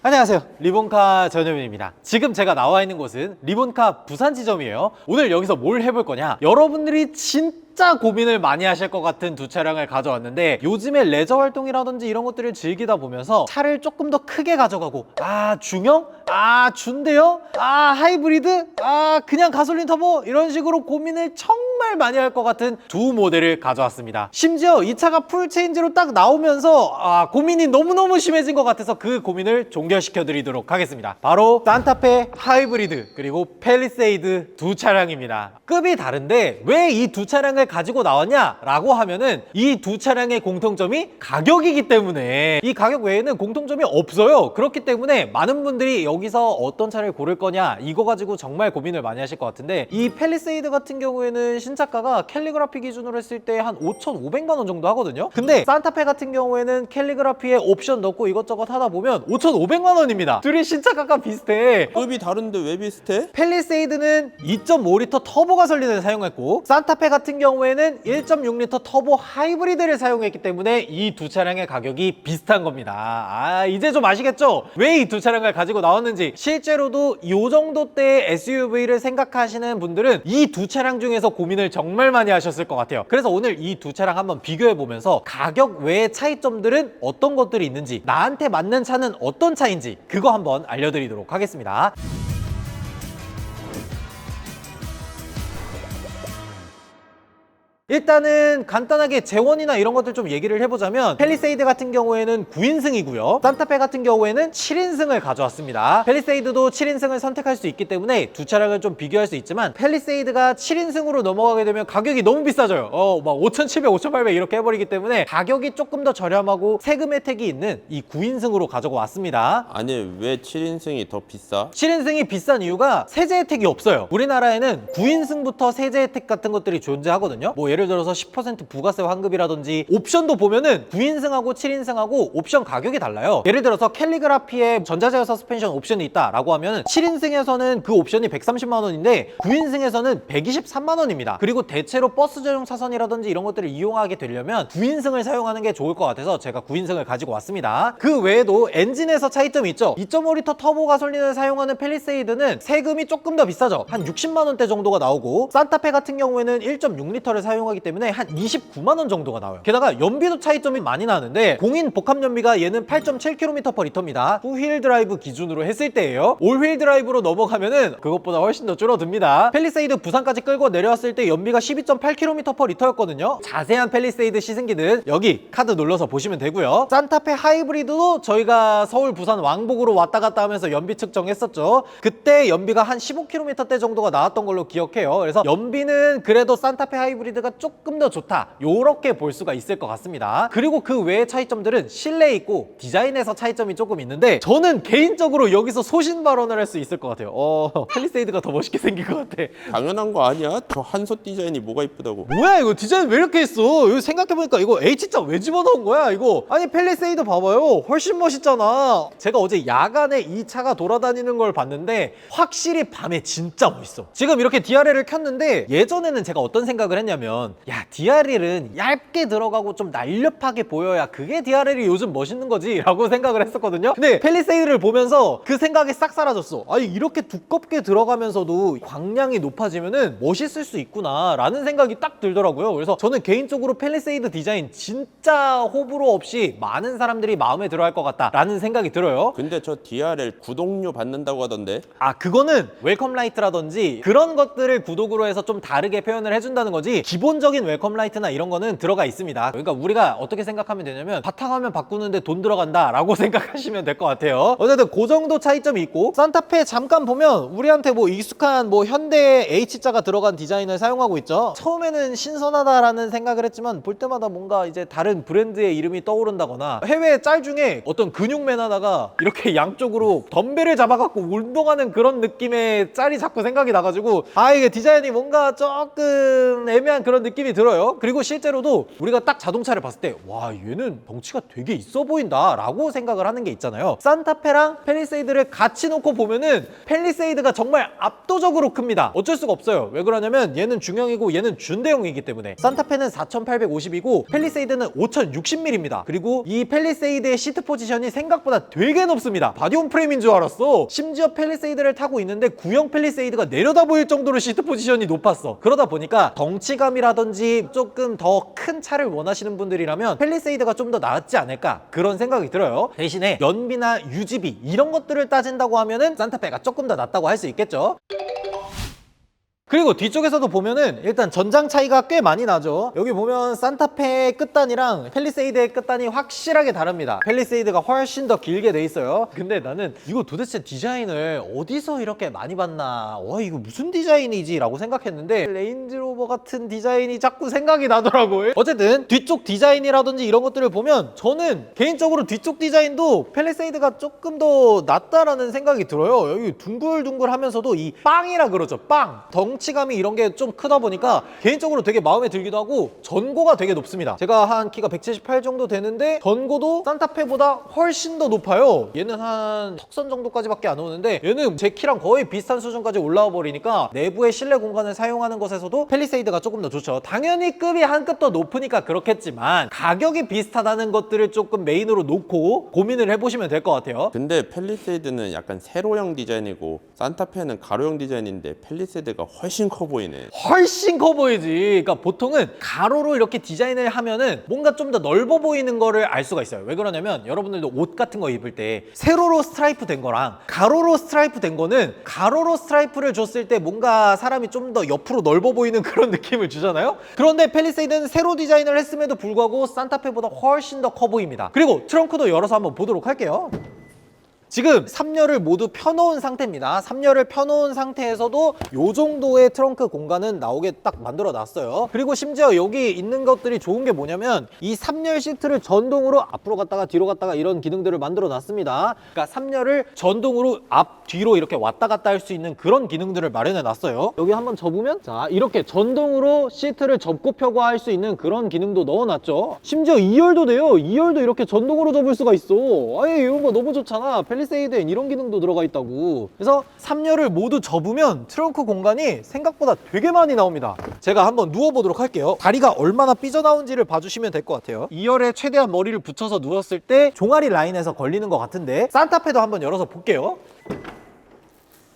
안녕하세요, 리본카 전현민입니다. 지금 제가 나와 있는 곳은 리본카 부산 지점이에요. 오늘 여기서 뭘 해볼 거냐, 여러분들이 진짜 고민을 많이 하실 것 같은 두 차량을 가져왔는데, 요즘에 레저 활동이라든지 이런 것들을 즐기다 보면서 차를 조금 더 크게 가져가고, 중형? 준대요? 하이브리드? 그냥 가솔린 터보? 이런 식으로 고민을 정말 많이 할 것 같은 두 모델을 가져왔습니다. 심지어 이 차가 풀체인지로 딱 나오면서 고민이 너무너무 심해진 것 같아서 그 고민을 종결시켜 드리도록 하겠습니다. 바로 산타페 하이브리드 그리고 팰리세이드 두 차량입니다. 급이 다른데 왜 이 두 차량을 가지고 나왔냐 라고 하면은, 이 두 차량의 공통점이 가격이기 때문에, 이 가격 외에는 공통점이 없어요. 그렇기 때문에 많은 분들이 여기서 어떤 차를 고를 거냐, 이거 가지고 정말 고민을 많이 하실 것 같은데, 이 팰리세이드 같은 경우에는 신차가가 캘리그라피 기준으로 했을 때 한 5,500만 원 정도 하거든요. 근데 산타페 같은 경우에는 캘리그라피에 옵션 넣고 이것저것 하다 보면 5,500만 원입니다. 둘이 신차가가 비슷해. 급이 다른데 왜 비슷해? 팰리세이드는 2.5리터 터보 가솔린을 사용했고, 산타페 같은 경우에는 1.6리터 터보 하이브리드를 사용했기 때문에 이 두 차량의 가격이 비슷한 겁니다. 이제 좀 아시겠죠? 왜 이 두 차량을 가지고 나왔는지. 실제로도 이 정도 대의 SUV를 생각하시는 분들은 이 두 차량 중에서 고민을 정말 많이 하셨을 것 같아요. 그래서 오늘 이 두 차량 한번 비교해 보면서 가격 외의 차이점들은 어떤 것들이 있는지, 나한테 맞는 차는 어떤 차인지, 그거 한번 알려드리도록 하겠습니다. 일단은 간단하게 재원이나 이런 것들 좀 얘기를 해보자면, 팰리세이드 같은 경우에는 9인승이고요 산타페 같은 경우에는 7인승을 가져왔습니다. 팰리세이드도 7인승을 선택할 수 있기 때문에 두 차량을 좀 비교할 수 있지만, 팰리세이드가 7인승으로 넘어가게 되면 가격이 너무 비싸져요. 막 5,700, 5,800 이렇게 해버리기 때문에 가격이 조금 더 저렴하고 세금 혜택이 있는 이 9인승으로 가지고 왔습니다. 아니 왜 7인승이 더 비싸? 7인승이 비싼 이유가 세제 혜택이 없어요. 우리나라에는 9인승부터 세제 혜택 같은 것들이 존재하거든요. 뭐 예를 들어서 10% 부가세 환급이라든지, 옵션도 보면은 9인승하고 7인승하고 옵션 가격이 달라요. 예를 들어서 캘리그라피에 전자제어 서스펜션 옵션이 있다라고 하면 7인승에서는 그 옵션이 130만 원인데 9인승에서는 123만 원입니다. 그리고 대체로 버스 전용 차선이라든지 이런 것들을 이용하게 되려면 9인승을 사용하는 게 좋을 것 같아서 제가 9인승을 가지고 왔습니다. 그 외에도 엔진에서 차이점이 있죠. 2.5리터 터보 가솔린을 사용하는 팰리세이드는 세금이 조금 더 비싸죠. 한 60만 원대 정도가 나오고, 산타페 같은 경우에는 1.6리터를 사용하기 때문에 한 29만 원 정도가 나와요. 게다가 연비도 차이점이 많이 나는데, 공인 복합 연비가 얘는 8.7km/L입니다. 후휠 드라이브 기준으로 했을 때예요. 올휠 드라이브로 넘어가면은 그것보다 훨씬 더 줄어듭니다. 팰리세이드 부산까지 끌고 내려왔을 때 연비가 12.8km/L였거든요. 자세한 팰리세이드 시승기는 여기 카드 눌러서 보시면 되고요. 산타페 하이브리드도 저희가 서울 부산 왕복으로 왔다 갔다 하면서 연비 측정했었죠. 그때 연비가 한 15km대 정도가 나왔던 걸로 기억해요. 그래서 연비는 그래도 산타페 하이브리드가 조금 더 좋다, 요렇게 볼 수가 있을 것 같습니다. 그리고 그 외의 차이점들은 실내에 있고 디자인에서 차이점이 조금 있는데, 저는 개인적으로 여기서 소신 발언을 할 수 있을 것 같아요. 팰리세이드가 더 멋있게 생긴 것 같아. 당연한 거 아니야? 저 한솥 디자인이 뭐가 이쁘다고. 뭐야 이거, 디자인 왜 이렇게 했어? 이거 생각해보니까 이거 H자 왜 집어넣은 거야 이거? 아니 팰리세이드 봐봐요, 훨씬 멋있잖아. 제가 어제 야간에 이 차가 돌아다니는 걸 봤는데 확실히 밤에 진짜 멋있어. 지금 이렇게 DRL을 켰는데, 예전에는 제가 어떤 생각을 했냐면, 야 DRL은 얇게 들어가고 좀 날렵하게 보여야 그게 DRL이 요즘 멋있는 거지 라고 생각을 했었거든요. 근데 팰리세이드를 보면서 그 생각이 싹 사라졌어. 아니 이렇게 두껍게 들어가면서도 광량이 높아지면은 멋있을 수 있구나 라는 생각이 딱 들더라고요. 그래서 저는 개인적으로 팰리세이드 디자인 진짜 호불호 없이 많은 사람들이 마음에 들어 할 것 같다 라는 생각이 들어요. 근데 저 DRL 구독료 받는다고 하던데. 그거는 웰컴 라이트라든지 그런 것들을 구독으로 해서 좀 다르게 표현을 해준다는 거지, 기본적인 웰컴 라이트나 이런 거는 들어가 있습니다. 그러니까 우리가 어떻게 생각하면 되냐면, 바탕화면 바꾸는데 돈 들어간다 라고 생각하시면 될 것 같아요. 어쨌든 그 정도 차이점이 있고, 산타페 잠깐 보면 우리한테 뭐 익숙한 뭐 현대 H자가 들어간 디자인을 사용하고 있죠. 처음에는 신선하다라는 생각을 했지만, 볼 때마다 뭔가 이제 다른 브랜드의 이름이 떠오른다거나, 해외 짤 중에 어떤 근육맨 하나가 이렇게 양쪽으로 덤벨을 잡아갖고 운동하는 그런 느낌의 짤이 자꾸 생각이 나가지고, 이게 디자인이 뭔가 조금 애매한 그런 느낌이 들어요. 그리고 실제로도 우리가 딱 자동차를 봤을 때 와 얘는 덩치가 되게 있어 보인다 라고 생각을 하는 게 있잖아요. 산타페랑 팰리세이드를 같이 놓고 보면은 팰리세이드가 정말 압도적으로 큽니다. 어쩔 수가 없어요. 왜 그러냐면 얘는 중형이고 얘는 준대형이기 때문에. 산타페는 4850이고 팰리세이드는 5060mm입니다. 그리고 이 팰리세이드의 시트 포지션이 생각보다 되게 높습니다. 바디온 프레임인 줄 알았어. 심지어 팰리세이드를 타고 있는데 구형 팰리세이드가 내려다 보일 정도로 시트 포지션이 높았어. 그러다 보니까 덩치감이라든지 조금 더 큰 차를 원하시는 분들이라면 팰리세이드가 좀 더 낫지 않을까 그런 생각이 들어요. 대신에 연비나 유지비 이런 것들을 따진다고 하면은 산타페가 조금 더 낫다고 할 수 있겠죠. 그리고 뒤쪽에서도 보면은 일단 전장 차이가 꽤 많이 나죠. 여기 보면 산타페의 끝단이랑 팰리세이드의 끝단이 확실하게 다릅니다. 팰리세이드가 훨씬 더 길게 돼 있어요. 근데 나는 이거 도대체 디자인을 어디서 이렇게 많이 봤나, 이거 무슨 디자인이지 라고 생각했는데 레인지로버 같은 디자인이 자꾸 생각이 나더라고요. 어쨌든 뒤쪽 디자인이라든지 이런 것들을 보면 저는 개인적으로 뒤쪽 디자인도 팰리세이드가 조금 더 낫다라는 생각이 들어요. 여기 둥글둥글 하면서도 이 빵이라 그러죠. 빵! 덩치감이 이런 게 좀 크다 보니까 개인적으로 되게 마음에 들기도 하고 전고가 되게 높습니다. 제가 한 키가 178 정도 되는데 전고도 산타페보다 훨씬 더 높아요. 얘는 한 턱선 정도까지밖에 안 오는데 얘는 제 키랑 거의 비슷한 수준까지 올라와 버리니까 내부의 실내 공간을 사용하는 것에서도 팰리세이드가 조금 더 좋죠. 당연히 급이 한 급 더 높으니까 그렇겠지만 가격이 비슷하다는 것들을 조금 메인으로 놓고 고민을 해보시면 될 것 같아요. 근데 팰리세이드는 약간 세로형 디자인이고 산타페는 가로형 디자인인데 팰리세이드가 훨씬 커 보이네. 훨씬 커 보이지. 그러니까 보통은 가로로 이렇게 디자인을 하면은 뭔가 좀 더 넓어 보이는 거를 알 수가 있어요. 왜 그러냐면 여러분들도 옷 같은 거 입을 때 세로로 스트라이프 된 거랑 가로로 스트라이프 된 거는 가로로 스트라이프를 줬을 때 뭔가 사람이 좀 더 옆으로 넓어 보이는 그런 느낌을 주잖아요. 그런데 팰리세이드는 세로 디자인을 했음에도 불구하고 산타페보다 훨씬 더 커 보입니다. 그리고 트렁크도 열어서 한번 보도록 할게요. 지금 3열을 모두 펴놓은 상태입니다. 3열을 펴놓은 상태에서도 이 정도의 트렁크 공간은 나오게 딱 만들어 놨어요. 그리고 심지어 여기 있는 것들이 좋은 게 뭐냐면 이 3열 시트를 전동으로 앞으로 갔다가 뒤로 갔다가 이런 기능들을 만들어 놨습니다. 그러니까 3열을 전동으로 앞, 뒤로 이렇게 왔다 갔다 할 수 있는 그런 기능들을 마련해 놨어요. 여기 한번 접으면 자 이렇게 전동으로 시트를 접고 펴고 할 수 있는 그런 기능도 넣어놨죠. 심지어 2열도 돼요. 2열도 이렇게 전동으로 접을 수가 있어. 아예 이런 거 너무 좋잖아. 팰리세이드엔 이런 기능도 들어가 있다고. 그래서 3열을 모두 접으면 트렁크 공간이 생각보다 되게 많이 나옵니다. 제가 한번 누워보도록 할게요. 다리가 얼마나 삐져나온지를 봐주시면 될 것 같아요. 2열에 최대한 머리를 붙여서 누웠을 때 종아리 라인에서 걸리는 것 같은데 산타페도 한번 열어서 볼게요.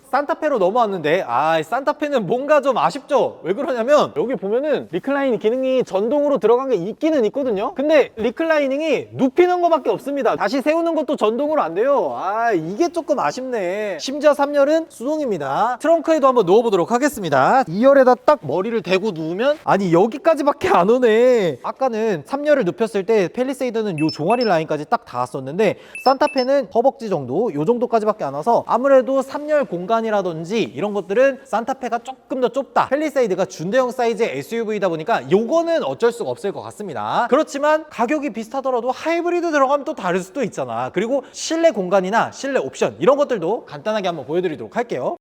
산타페로 넘어왔는데 산타페는 뭔가 좀 아쉽죠? 왜 그러냐면 여기 보면은 리클라이닝 기능이 전동으로 들어간 게 있기는 있거든요. 근데 리클라이닝이 눕히는 거밖에 없습니다. 다시 세우는 것도 전동으로 안 돼요. 이게 조금 아쉽네. 심지어 3열은 수동입니다. 트렁크에도 한번 누워보도록 하겠습니다. 2열에다 딱 머리를 대고 누우면 아니 여기까지밖에 안 오네. 아까는 3열을 눕혔을 때 팰리세이드는 요 종아리 라인까지 딱 닿았었는데 산타페는 허벅지 정도 요 정도까지밖에 안 와서 아무래도 3열 공간이라든지 이런 것들은 산타페가 조금 더 좁다. 팰리세이드가 준대형 사이즈의 SUV다 보니까 요거는 어쩔 수가 없을 것 같습니다. 그렇지만 가격이 비슷하더라도 하이브리드 들어가면 또 다를 수도 있잖아. 그리고 실내 공간이나 실내 옵션 이런 것들도 간단하게 한번 보여드리도록 할게요.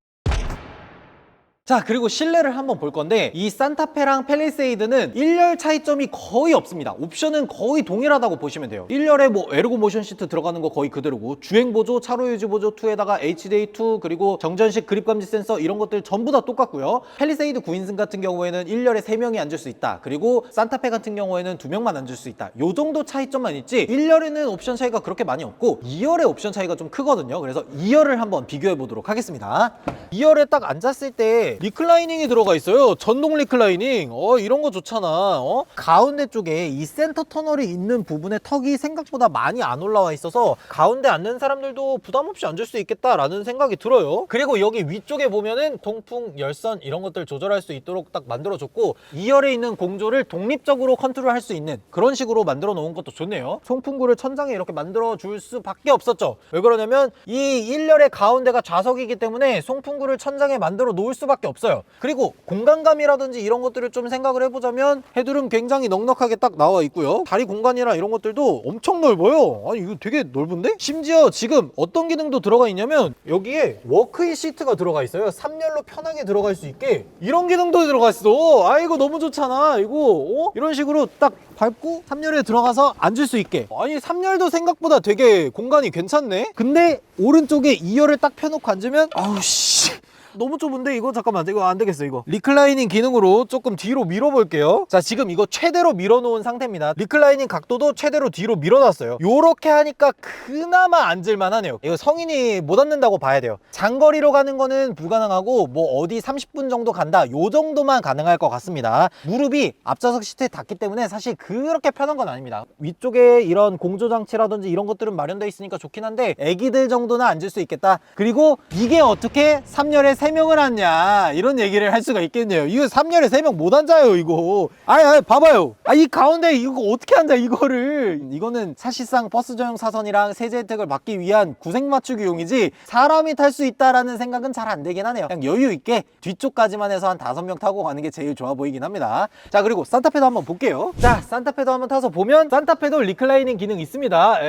자, 그리고 실내를 한번 볼 건데 이 산타페랑 팰리세이드는 1열 차이점이 거의 없습니다. 옵션은 거의 동일하다고 보시면 돼요. 1열에 뭐 에르고 모션 시트 들어가는 거 거의 그대로고 주행 보조, 차로 유지 보조 2에다가 HDA2 그리고 정전식 그립 감지 센서 이런 것들 전부 다 똑같고요. 팰리세이드 9인승 같은 경우에는 1열에 3명이 앉을 수 있다. 그리고 산타페 같은 경우에는 2명만 앉을 수 있다. 요 정도 차이점만 있지 1열에는 옵션 차이가 그렇게 많이 없고 2열의 옵션 차이가 좀 크거든요. 그래서 2열을 한번 비교해 보도록 하겠습니다. 2열에 딱 앉았을 때 리클라이닝이 들어가 있어요. 전동 리클라이닝. 이런 거 좋잖아. 가운데 쪽에 이 센터 터널이 있는 부분에 턱이 생각보다 많이 안 올라와 있어서 가운데 앉는 사람들도 부담 없이 앉을 수 있겠다라는 생각이 들어요. 그리고 여기 위쪽에 보면은 통풍, 열선 이런 것들 조절할 수 있도록 딱 만들어줬고 2열에 있는 공조를 독립적으로 컨트롤할 수 있는 그런 식으로 만들어 놓은 것도 좋네요. 송풍구를 천장에 이렇게 만들어 줄 수밖에 없었죠. 왜 그러냐면 이 1열의 가운데가 좌석이기 때문에 송풍구를 천장에 만들어 놓을 수밖에 수밖에 없어요. 그리고 공간감이라든지 이런 것들을 좀 생각을 해보자면 헤드룸 굉장히 넉넉하게 딱 나와 있고요. 다리 공간이랑 이런 것들도 엄청 넓어요. 아니 이거 되게 넓은데? 심지어 지금 어떤 기능도 들어가 있냐면 여기에 워크인 시트가 들어가 있어요. 3열로 편하게 들어갈 수 있게 이런 기능도 들어가 있어. 아 이거 너무 좋잖아. 이거 이런 식으로 딱 밟고 3열에 들어가서 앉을 수 있게. 아니 3열도 생각보다 되게 공간이 괜찮네. 근데 오른쪽에 2열을 딱 펴놓고 앉으면 아우 씨 너무 좁은데 이거 잠깐만 이거 안 되겠어. 이거 리클라이닝 기능으로 조금 뒤로 밀어볼게요. 자 지금 이거 최대로 밀어놓은 상태입니다. 리클라이닝 각도도 최대로 뒤로 밀어놨어요. 요렇게 하니까 그나마 앉을만 하네요. 이거 성인이 못 앉는다고 봐야 돼요. 장거리로 가는 거는 불가능하고 뭐 어디 30분 정도 간다 요 정도만 가능할 것 같습니다. 무릎이 앞좌석 시트에 닿기 때문에 사실 그렇게 편한 건 아닙니다. 위쪽에 이런 공조장치라든지 이런 것들은 마련되어 있으니까 좋긴 한데 애기들 정도는 앉을 수 있겠다. 그리고 이게 어떻게 3열에 3명을 앉냐 이런 얘기를 할 수가 있겠네요. 이거 3열에 3명 못 앉아요 이거. 아니 봐봐요. 이 가운데 이거 어떻게 앉아 이거를. 이거는 사실상 버스 전용 사선이랑 세제 혜택을 받기 위한 구색 맞추기용이지 사람이 탈 수 있다라는 생각은 잘 안 되긴 하네요. 그냥 여유 있게 뒤쪽까지만 해서 한 5명 타고 가는 게 제일 좋아 보이긴 합니다. 자 그리고 산타페도 한번 볼게요. 자 산타페도 한번 타서 보면 산타페도 리클라이닝 기능 있습니다.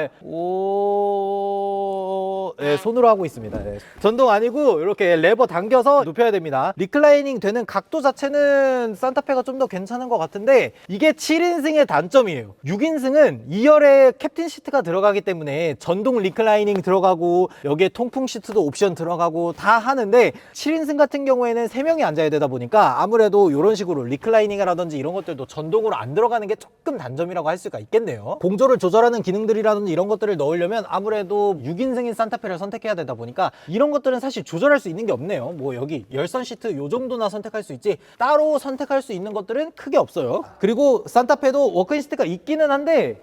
손으로 하고 있습니다. 전동 아니고 이렇게 레버 당겨서 눕혀야 됩니다. 리클라이닝 되는 각도 자체는 산타페가 좀 더 괜찮은 것 같은데 이게 7인승의 단점이에요. 6인승은 2열에 캡틴 시트가 들어가기 때문에 전동 리클라이닝 들어가고 여기에 통풍 시트도 옵션 들어가고 다 하는데 7인승 같은 경우에는 3명이 앉아야 되다 보니까 아무래도 이런 식으로 리클라이닝이라든지 이런 것들도 전동으로 안 들어가는 게 조금 단점이라고 할 수가 있겠네요. 공조를 조절하는 기능들이라든지 이런 것들을 넣으려면 아무래도 6인승인 산타페를 선택해야 되다 보니까 이런 것들은 사실 조절할 수 있는 게 없네요. 뭐 여기 열선 시트 요 정도나 선택할 수 있지 따로 선택할 수 있는 것들은 크게 없어요. 그리고 산타페도 워크인 시트가 있기는 한데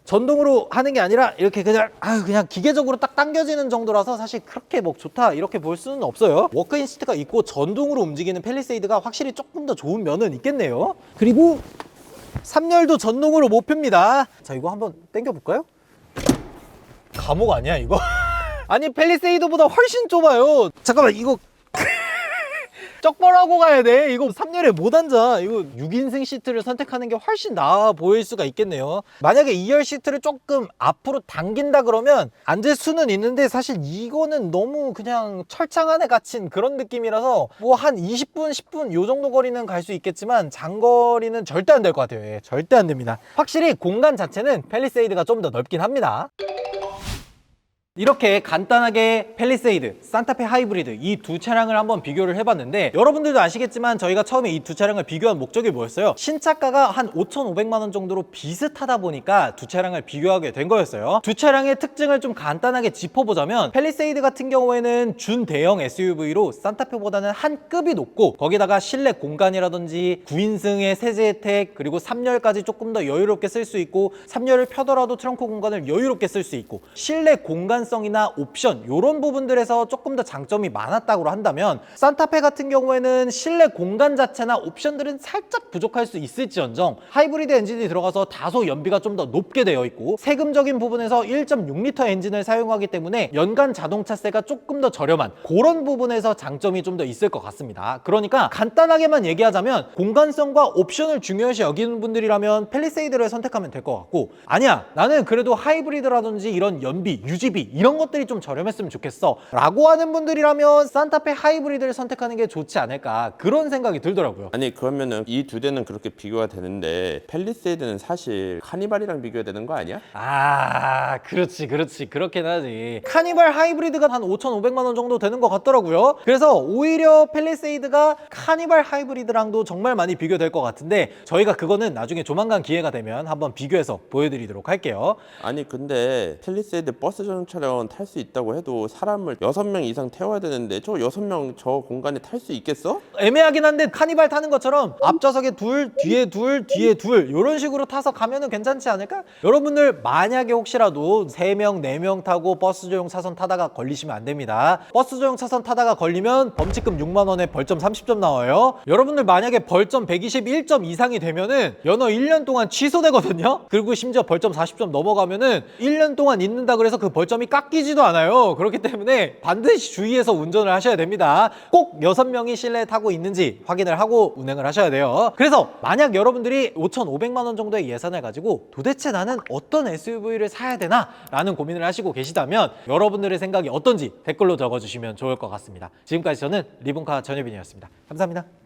전동으로 하는 게 아니라 이렇게 그냥 기계적으로 딱 당겨지는 정도라서 사실 그렇게 뭐 좋다 이렇게 볼 수는 없어요. 워크인 시트가 있고 전동으로 움직이는 팰리세이드가 확실히 조금 더 좋은 면은 있겠네요. 그리고 3열도 전동으로 못 핍니다. 자 이거 한번 당겨 볼까요? 감옥 아니야 이거? 아니 팰리세이드보다 훨씬 좁아요. 잠깐만 이거 쩍벌하고 가야 돼. 이거 3열에 못 앉아. 이거 6인승 시트를 선택하는 게 훨씬 나아 보일 수가 있겠네요. 만약에 2열 시트를 조금 앞으로 당긴다 그러면 앉을 수는 있는데 사실 이거는 너무 그냥 철창 안에 갇힌 그런 느낌이라서 뭐 한 20분 10분 요 정도 거리는 갈 수 있겠지만 장거리는 절대 안 될 것 같아요. 절대 안 됩니다. 확실히 공간 자체는 팰리세이드가 좀 더 넓긴 합니다. 이렇게 간단하게 팰리세이드, 산타페 하이브리드 이 두 차량을 한번 비교를 해봤는데 여러분들도 아시겠지만 저희가 처음에 이 두 차량을 비교한 목적이 뭐였어요? 신차가가 한 5,500만 원 정도로 비슷하다 보니까 두 차량을 비교하게 된 거였어요. 두 차량의 특징을 좀 간단하게 짚어보자면 팰리세이드 같은 경우에는 준대형 SUV로 산타페보다는 한 급이 높고 거기다가 실내 공간이라든지 9인승의 세제 혜택 그리고 3열까지 조금 더 여유롭게 쓸 수 있고 3열을 펴더라도 트렁크 공간을 여유롭게 쓸 수 있고 실내 공간 성이나 옵션 이런 부분들에서 조금 더 장점이 많았다고 한다면 산타페 같은 경우에는 실내 공간 자체나 옵션들은 살짝 부족할 수 있을지언정 하이브리드 엔진이 들어가서 다소 연비가 좀 더 높게 되어 있고 세금적인 부분에서 1.6L 엔진을 사용하기 때문에 연간 자동차세가 조금 더 저렴한 그런 부분에서 장점이 좀 더 있을 것 같습니다. 그러니까 간단하게만 얘기하자면 공간성과 옵션을 중요시 여기는 분들이라면 팰리세이드를 선택하면 될 것 같고 아니야 나는 그래도 하이브리드라든지 이런 연비, 유지비 이런 것들이 좀 저렴했으면 좋겠어 라고 하는 분들이라면 산타페 하이브리드를 선택하는 게 좋지 않을까 그런 생각이 들더라고요. 아니 그러면은 이 두 대는 그렇게 비교가 되는데 팰리세이드는 사실 카니발이랑 비교해야 되는 거 아니야? 그렇지 그렇긴 하지. 카니발 하이브리드가 한 5,500만 원 정도 되는 것 같더라고요. 그래서 오히려 팰리세이드가 카니발 하이브리드랑도 정말 많이 비교될 것 같은데 저희가 그거는 나중에 조만간 기회가 되면 한번 비교해서 보여드리도록 할게요. 아니 근데 팰리세이드 버스 전용 차량 탈 수 있다고 해도 사람을 6명 이상 태워야 되는데 저 6명 저 공간에 탈 수 있겠어? 애매하긴 한데 카니발 타는 것처럼 앞좌석에 둘, 뒤에 둘, 뒤에 둘 이런 식으로 타서 가면은 괜찮지 않을까? 여러분들 만약에 혹시라도 3명, 4명 타고 버스 전용 차선 타다가 걸리시면 안 됩니다. 버스 전용 차선 타다가 걸리면 범칙금 6만 원에 벌점 30점 나와요. 여러분들 만약에 벌점 121점 이상이 되면은 연어 1년 동안 취소되거든요. 그리고 심지어 벌점 40점 넘어가면은 1년 동안 있는다 그래서 그 벌점이 깎이지도 않아요. 그렇기 때문에 반드시 주의해서 운전을 하셔야 됩니다. 꼭 6명이 실내에 타고 있는지 확인을 하고 운행을 하셔야 돼요. 그래서 만약 여러분들이 5,500만 원 정도의 예산을 가지고 도대체 나는 어떤 SUV를 사야 되나 라는 고민을 하시고 계시다면 여러분들의 생각이 어떤지 댓글로 적어주시면 좋을 것 같습니다. 지금까지 저는 리본카 전효빈이었습니다. 감사합니다.